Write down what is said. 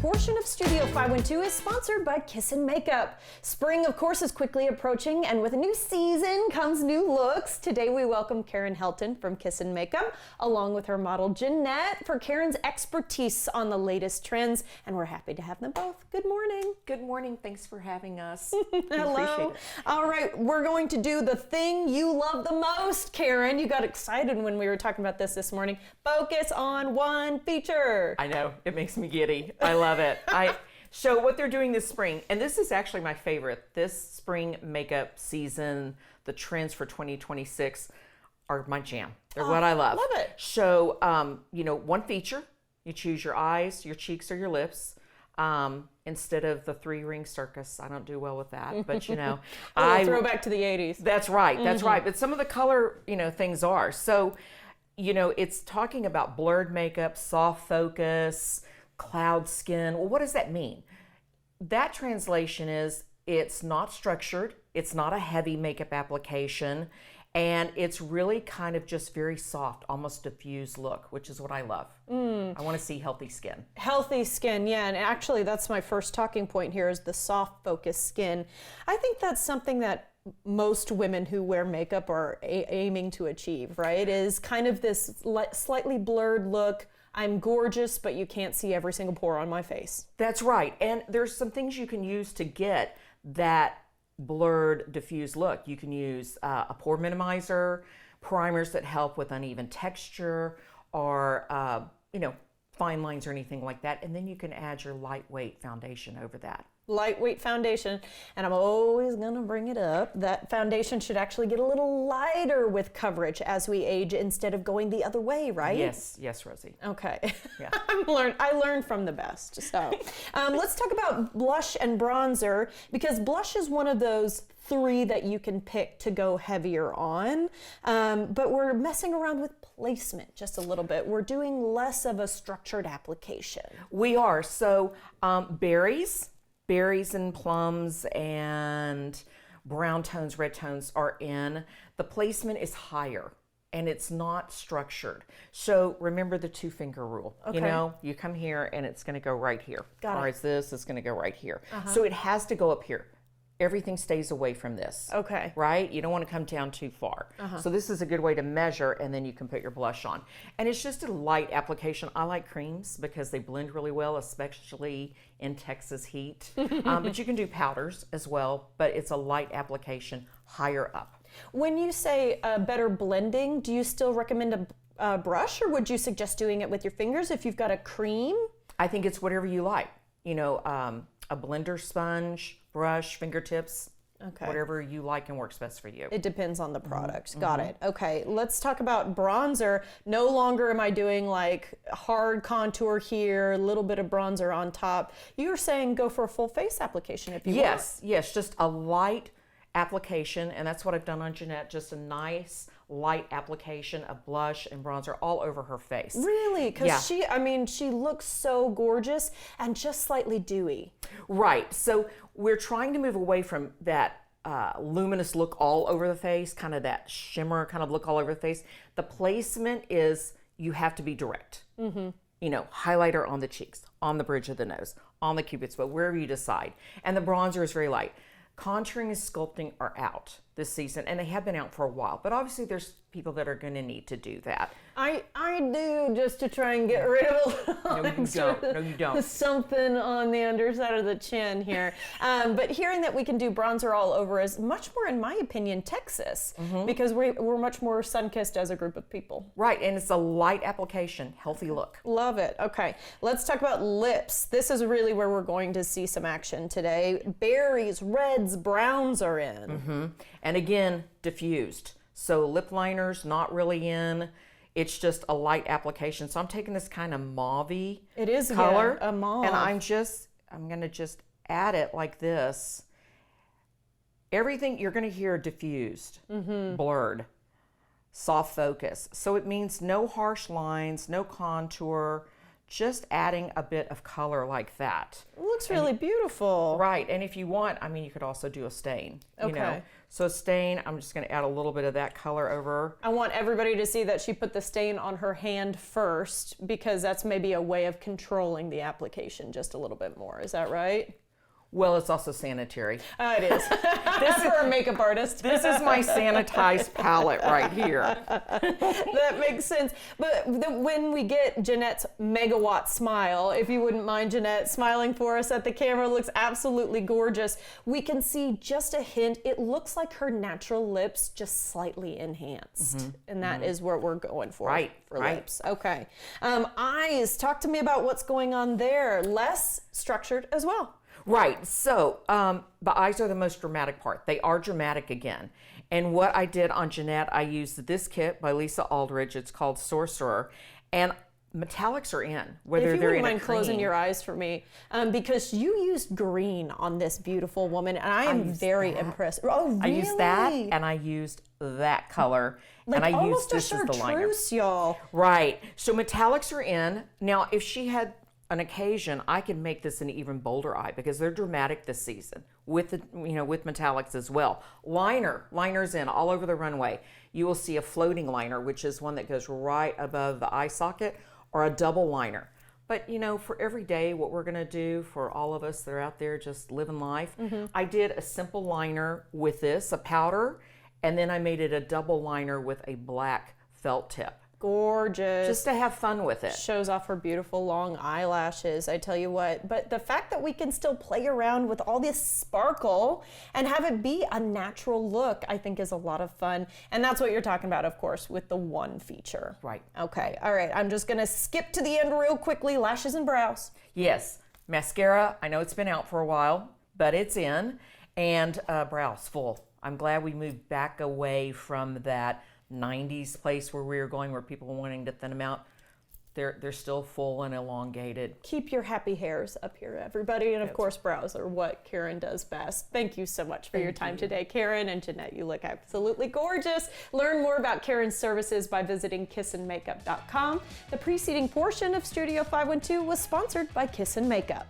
portion of Studio 512 is sponsored by KXAN Makeup. Spring, of course, is quickly approaching, and with a new season comes new looks. Today we welcome Karen Helton from KXAN Makeup, along with her model Jeanette, for Karen's expertise on the latest trends, and we're happy to have them both. Good morning. Good morning. Thanks for having us. Hello. Appreciate it. All right, we're going to do the thing you love the most, Karen. You got excited when we were talking about this morning. Focus on one feature. I know, it makes me giddy. I love it. So what they're doing this spring, and this is actually my favorite, this spring makeup season, the trends for 2026 are my jam. They're what I love. Love it. So, one feature, you choose your eyes, your cheeks, or your lips. Instead of the 3-ring circus. I don't do well with that, but I throw back to the 80s. That's right. That's right. But some of the color, things are. So, it's talking about blurred makeup, soft focus, cloud skin. Well, what does that mean? That translation is it's not structured, it's not a heavy makeup application, and it's really kind of just very soft, almost diffused look, which is what I love. I want to see healthy skin. Healthy skin, yeah, and actually that's my first talking point here is the soft focus skin. I think that's something that most women who wear makeup are aiming to achieve, right? Is kind of this slightly blurred look. I'm gorgeous, but you can't see every single pore on my face. That's right. And there's some things you can use to get that blurred, diffused look. You can use a pore minimizer, primers that help with uneven texture, or fine lines or anything like that. And then you can add your lightweight foundation over that. Lightweight foundation, and I'm always gonna bring it up. That foundation should actually get a little lighter with coverage as we age instead of going the other way, right? Yes, Rosie. Okay. Yeah. I learned from the best. So let's talk about blush and bronzer, because blush is one of those 3 that you can pick to go heavier on, but we're messing around with placement just a little bit. We're doing less of a structured application. We are. So berries and plums and brown tones, red tones are in. The placement is higher and it's not structured. So remember the 2-finger rule. Okay. You come here and it's gonna go right here. Got it. Or it's gonna go right here. So it has to go up here. Everything stays away from this. Okay. Right? You don't want to come down too far. So this is a good way to measure, and then you can put your blush on. And it's just a light application. I like creams because they blend really well, especially in Texas heat. But you can do powders as well, but it's a light application higher up. When you say better blending, do you still recommend a brush, or would you suggest doing it with your fingers if you've got a cream? I think it's whatever you like. A blender sponge, brush, fingertips, whatever you like and works best for you. It depends on the product. Got it. Okay, let's talk about bronzer. No longer am I doing like hard contour here, a little bit of bronzer on top. You're saying go for a full face application if you want. Yes, just a light application, and that's what I've done on Jeanette, just a nice light application of blush and bronzer all over her face. Really? Because she looks so gorgeous and just slightly dewy. Right. So we're trying to move away from that luminous look all over the face, kind of that shimmer kind of look all over the face. The placement is you have to be direct. Highlighter on the cheeks, on the bridge of the nose, on the cupid's bow, wherever you decide. And the bronzer is very light. Contouring and sculpting are out this season, and they have been out for a while, but obviously there's people that are going to need to do that. I do, just to try and get rid of No, you don't. Something on the underside of the chin here. But hearing that we can do bronzer all over is much more, in my opinion, Texas, because we're much more sun-kissed as a group of people. Right, and it's a light application, healthy look. Love it. Okay, let's talk about lips. This is really where we're going to see some action today. Berries, reds, browns are in. And again, diffused. So lip liners, not really in. It's just a light application. So I'm taking this kind of mauve-y color. Yeah, a mauve. And I'm gonna just add it like this. Everything you're gonna hear diffused, blurred, soft focus. So it means no harsh lines, no contour, just adding a bit of color like that. It looks really beautiful. Right, and if you want, I mean, you could also do a stain. Okay. You know? So stain, I'm just going to add a little bit of that color over. I want everybody to see that she put the stain on her hand first, because that's maybe a way of controlling the application just a little bit more. Is that right? Well, it's also sanitary. It is. This is for a makeup artist. This is my sanitized palette right here. That makes sense. But when we get Jeanette's megawatt smile, if you wouldn't mind Jeanette smiling for us at the camera, looks absolutely gorgeous. We can see just a hint. It looks like her natural lips just slightly enhanced. And that is what we're going for. Right, for right. lips. Okay. Eyes, talk to me about what's going on there. Less structured as well. Right, so the eyes are the most dramatic part. They are dramatic again. And what I did on Jeanette, I used this kit by Lisa Aldridge. It's called Sorcerer. And metallics are in, whether if you they're wouldn't in mind a cream. closing your eyes for me, because you used green on this beautiful woman, and I am very impressed. Oh, really? I used that, and I used that color, like and I used almost this a as the liner. chartreuse, y'all. Right, so metallics are in. Now, if she had an occasion, I can make this an even bolder eye because they're dramatic this season with the, with metallics as well. Liners in all over the runway. You will see a floating liner, which is one that goes right above the eye socket, or a double liner. But for every day, what we're gonna do for all of us that are out there just living life, I did a simple liner with this, a powder, and then I made it a double liner with a black felt tip. Gorgeous. Just to have fun with it. Shows off her beautiful long eyelashes, I tell you what. But the fact that we can still play around with all this sparkle and have it be a natural look, I think is a lot of fun. And that's what you're talking about, of course, with the one feature. Right. Okay, all right. I'm just gonna skip to the end real quickly. Lashes and brows. Yes, mascara, I know it's been out for a while, but it's in. And brows, full. I'm glad we moved back away from that 90s place where we were going, where people were wanting to thin them out. They're still full and elongated. Keep your happy hairs up here, everybody. And of course, brows are what KXAN does best. Thank you so much for your time today, KXAN. And Jeanette, you look absolutely gorgeous. Learn more about KXAN's services by visiting kissanmakeup.com. The preceding portion of Studio 512 was sponsored by KXAN Makeup.